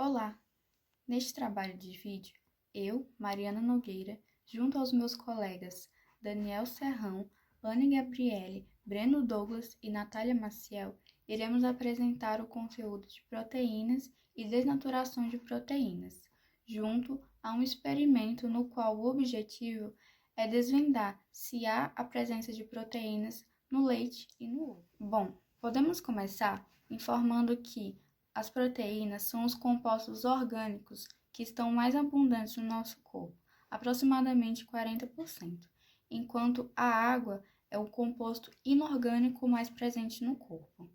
Olá! Neste trabalho de vídeo, eu, Mariana Nogueira, junto aos meus colegas Daniel Serrão, Anne Gabriele, Breno Douglas e Natália Maciel, iremos apresentar o conteúdo de proteínas e desnaturação de proteínas, junto a um experimento no qual o objetivo é desvendar se há a presença de proteínas no leite e no ovo. Bom, podemos começar informando que as proteínas são os compostos orgânicos que estão mais abundantes no nosso corpo, aproximadamente 40%, enquanto a água é o composto inorgânico mais presente no corpo.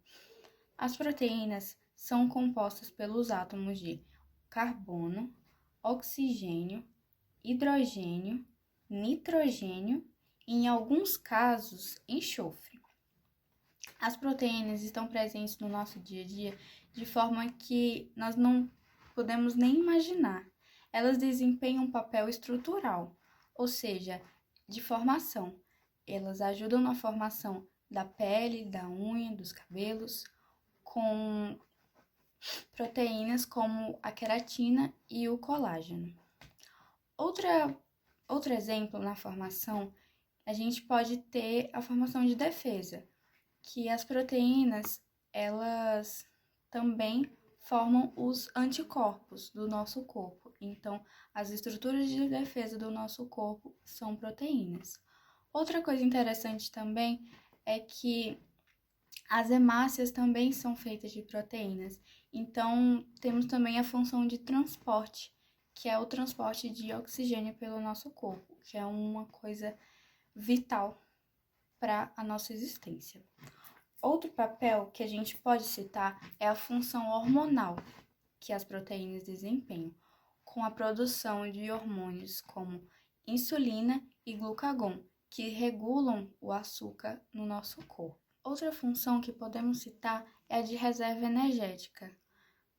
As proteínas são compostas pelos átomos de carbono, oxigênio, hidrogênio, nitrogênio e, em alguns casos, enxofre. As proteínas estão presentes no nosso dia a dia de forma que nós não podemos nem imaginar. Elas desempenham um papel estrutural, ou seja, de formação. Elas ajudam na formação da pele, da unha, dos cabelos, com proteínas como a queratina e o colágeno. Outro exemplo na formação, a gente pode ter a formação de defesa, que as proteínas, elas também formam os anticorpos do nosso corpo. Então, as estruturas de defesa do nosso corpo são proteínas. Outra coisa interessante também é que as hemácias também são feitas de proteínas. Então, temos também a função de transporte, que é o transporte de oxigênio pelo nosso corpo, que é uma coisa vital para a nossa existência. Outro papel que a gente pode citar é a função hormonal que as proteínas desempenham, com a produção de hormônios como insulina e glucagon, que regulam o açúcar no nosso corpo. Outra função que podemos citar é a de reserva energética.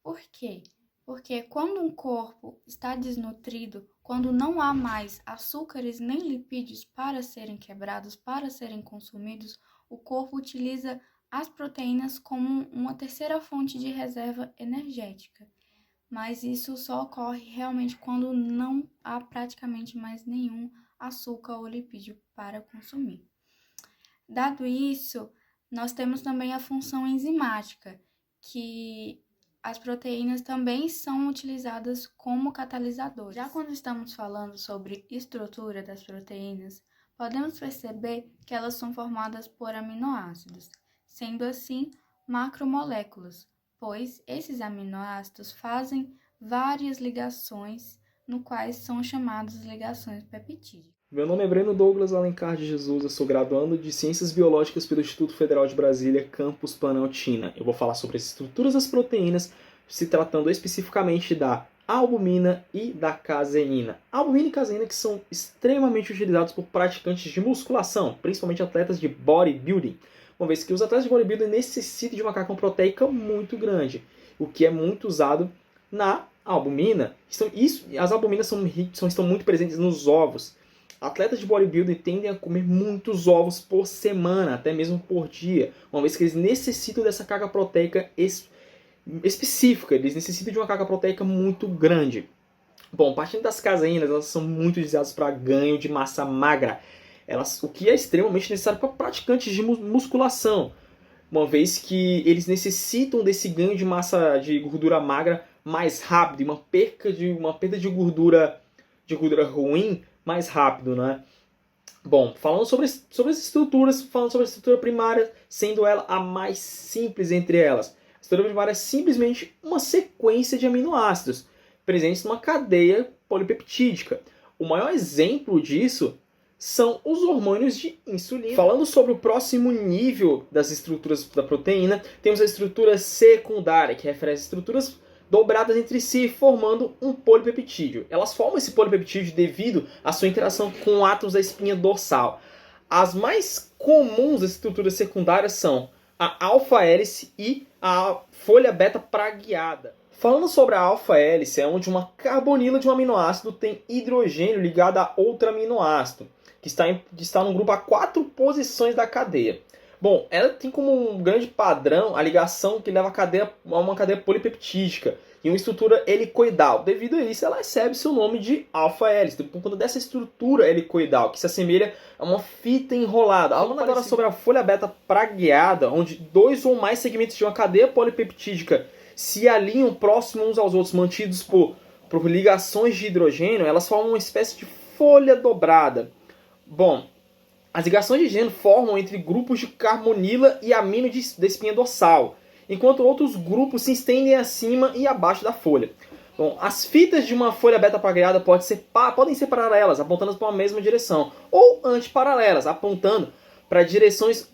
Por quê? Porque quando um corpo está desnutrido, quando não há mais açúcares nem lipídios para serem quebrados, para serem consumidos, o corpo utiliza as proteínas como uma terceira fonte de reserva energética. Mas isso só ocorre realmente quando não há praticamente mais nenhum açúcar ou lipídio para consumir. Dado isso, nós temos também a função enzimática, que as proteínas também são utilizadas como catalisadores. Já quando estamos falando sobre estrutura das proteínas, podemos perceber que elas são formadas por aminoácidos, sendo assim macromoléculas, pois esses aminoácidos fazem várias ligações, no quais são chamadas ligações peptídicas. Meu nome é Breno Douglas Alencar de Jesus, eu sou graduando de Ciências Biológicas pelo Instituto Federal de Brasília, campus Planaltina. Eu vou falar sobre as estruturas das proteínas, se tratando especificamente da albumina e da caseína. A albumina e caseína que são extremamente utilizados por praticantes de musculação, principalmente atletas de bodybuilding, uma vez que os atletas de bodybuilding necessitam de uma carga proteica muito grande, o que é muito usado na albumina. As albuminas estão muito presentes nos ovos. Atletas de bodybuilding tendem a comer muitos ovos por semana, até mesmo por dia, uma vez que eles necessitam dessa carga proteica específica, eles necessitam de uma carga proteica muito grande. Bom, partindo das caseínas, elas são muito utilizadas para ganho de massa magra, o que é extremamente necessário para praticantes de musculação, uma vez que eles necessitam desse ganho de massa de gordura magra mais rápido, e uma perda de gordura ruim mais rápido, né? Bom, falando sobre as estruturas, falando sobre a estrutura primária, sendo ela a mais simples entre elas. A estrutura primária é simplesmente uma sequência de aminoácidos presentes numa cadeia polipeptídica. O maior exemplo disso são os hormônios de insulina. Falando sobre o próximo nível das estruturas da proteína, temos a estrutura secundária, que refere às estruturas dobradas entre si, formando um polipeptídeo. Elas formam esse polipeptídeo devido à sua interação com átomos da espinha dorsal. As mais comuns das estruturas secundárias são a alfa-hélice e a folha beta pragueada. Falando sobre a alfa-hélice, é onde uma carbonila de um aminoácido tem hidrogênio ligado a outro aminoácido, que está no grupo a 4 posições da cadeia. Bom, ela tem como um grande padrão a ligação que leva a uma cadeia polipeptídica, em uma estrutura helicoidal. Devido a isso, ela recebe seu nome de alfa-hélice, por conta dessa estrutura helicoidal, que se assemelha a uma fita enrolada. Falando agora sobre a folha beta pragueada, onde 2 ou mais segmentos de uma cadeia polipeptídica se alinham próximos uns aos outros, mantidos por ligações de hidrogênio, elas formam uma espécie de folha dobrada. Bom, as ligações de hidrogênio formam entre grupos de carbonila e amino da espinha dorsal, enquanto outros grupos se estendem acima e abaixo da folha. Bom, as fitas de uma folha beta pragueada podem ser paralelas, apontando para a mesma direção, ou antiparalelas, apontando para direções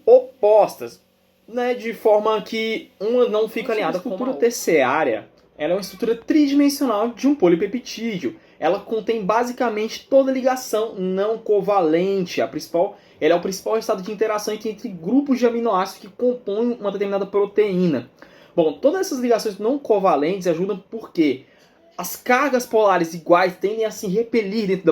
opostas, né, de forma que uma não fica alinhada com a outra. A estrutura terciária, ela é uma estrutura tridimensional de um polipeptídeo. Ela contém basicamente toda ligação não covalente. Ela é o principal estado de interação entre grupos de aminoácidos que compõem uma determinada proteína. Bom, todas essas ligações não covalentes ajudam porque as cargas polares iguais tendem a se repelir dentro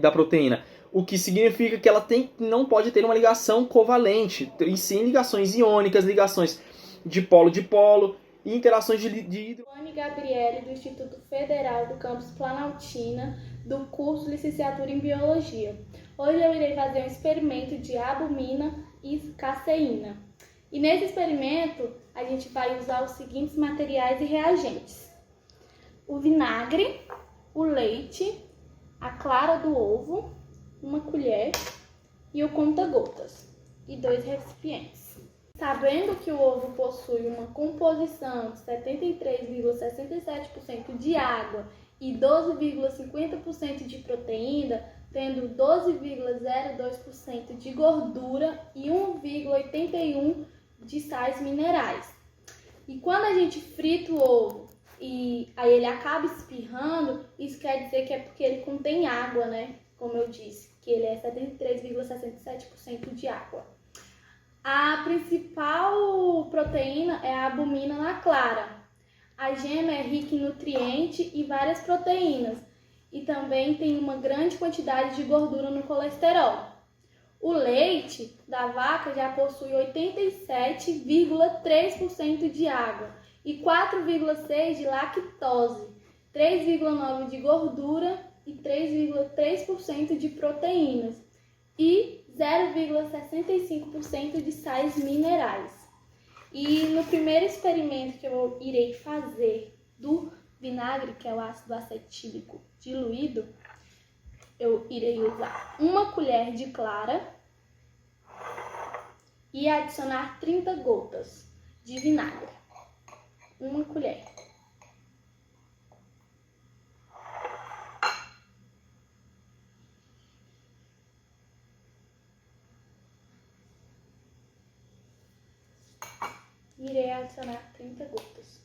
da proteína, o que significa que ela não pode ter uma ligação covalente, e sim ligações iônicas, ligações de polo e interações de hidro. Joane Gabriele, do Instituto Federal do Campus Planaltina, do curso Licenciatura em Biologia. Hoje eu irei fazer um experimento de albumina e caseína. E nesse experimento, a gente vai usar os seguintes materiais e reagentes: o vinagre, o leite, a clara do ovo, uma colher e o conta-gotas e 2 recipientes. Sabendo que o ovo possui uma composição de 73,67% de água e 12,50% de proteína, tendo 12,02% de gordura e 1,81% de sais minerais. E quando a gente frita o ovo e aí ele acaba espirrando, isso quer dizer que é porque ele contém água, né? Como eu disse, que ele é 73,67% de água. A principal proteína é a albumina na clara. A gema é rica em nutrientes e várias proteínas e também tem uma grande quantidade de gordura no colesterol. O leite da vaca já possui 87,3% de água e 4,6% de lactose, 3,9% de gordura e 3,3% de proteínas e 0,65% de sais minerais. E no primeiro experimento que eu irei fazer do vinagre, que é o ácido acetílico diluído, eu irei usar uma colher de clara e adicionar 30 gotas de vinagre. Uma colher. Irei adicionar 30 gotas.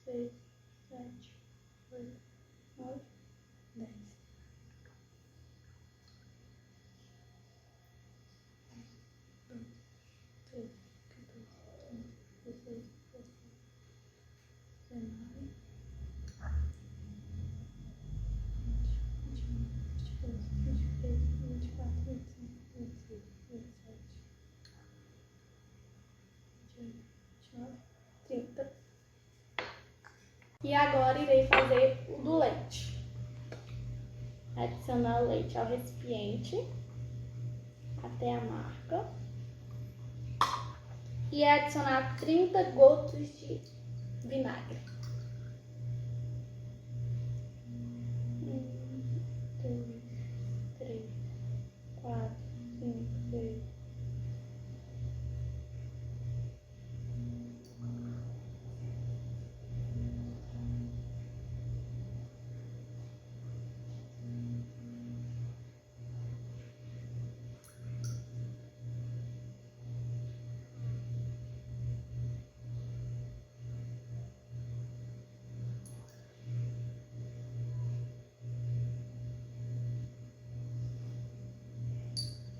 Seis, 7, 8, 9, 10. E agora irei fazer o do leite. Adicionar o leite ao recipiente até a marca. E adicionar 30 gotas de vinagre. 1, 2, 3, 4, 5, 6.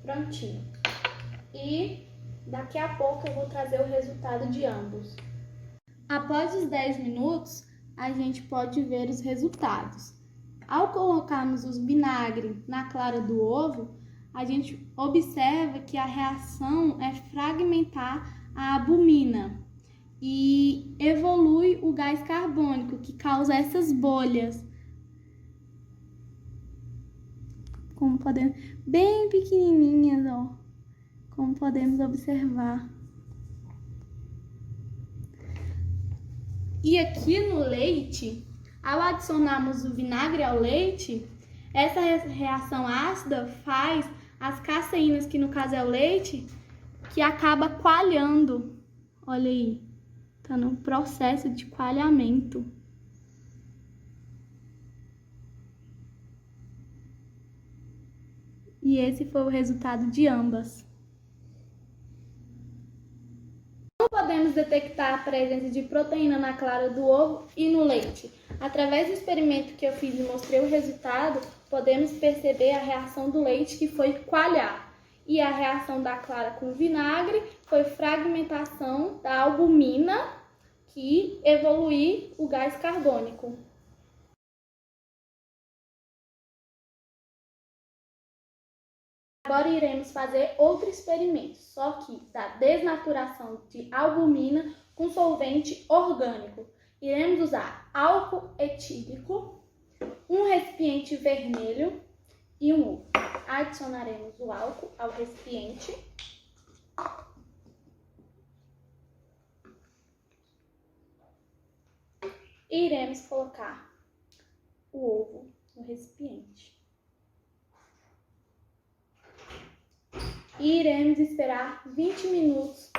Prontinho. E daqui a pouco eu vou trazer o resultado de ambos. Após os 10 minutos, a gente pode ver os resultados. Ao colocarmos os vinagre na clara do ovo, a gente observa que a reação é fragmentar a albumina e evolui o gás carbônico, que causa essas bolhas. Como podemos, bem pequenininhas, ó, como podemos observar. E aqui no leite, ao adicionarmos o vinagre ao leite, essa reação ácida faz as caseínas, que no caso é o leite, que acaba coalhando. Olha aí, tá no processo de coalhamento. E esse foi o resultado de ambas. Como podemos detectar a presença de proteína na clara do ovo e no leite? Através do experimento que eu fiz e mostrei o resultado, podemos perceber a reação do leite, que foi coalhar. E a reação da clara com o vinagre foi fragmentação da albumina, que evolui o gás carbônico. Agora iremos fazer outro experimento, só que da desnaturação de albumina com solvente orgânico. Iremos usar álcool etílico, um recipiente vermelho e um ovo. Adicionaremos o álcool ao recipiente. E iremos colocar o ovo no recipiente. E iremos esperar 20 minutos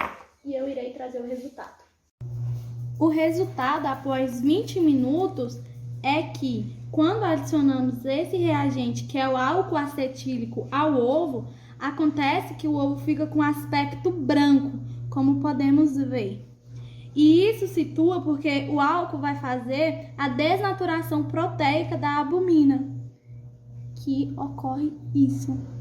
e eu irei trazer o resultado. O resultado após 20 minutos é que, quando adicionamos esse reagente, que é o álcool acetílico, ao ovo, acontece que o ovo fica com aspecto branco, como podemos ver. E isso situa porque o álcool vai fazer a desnaturação proteica da albumina, que ocorre isso.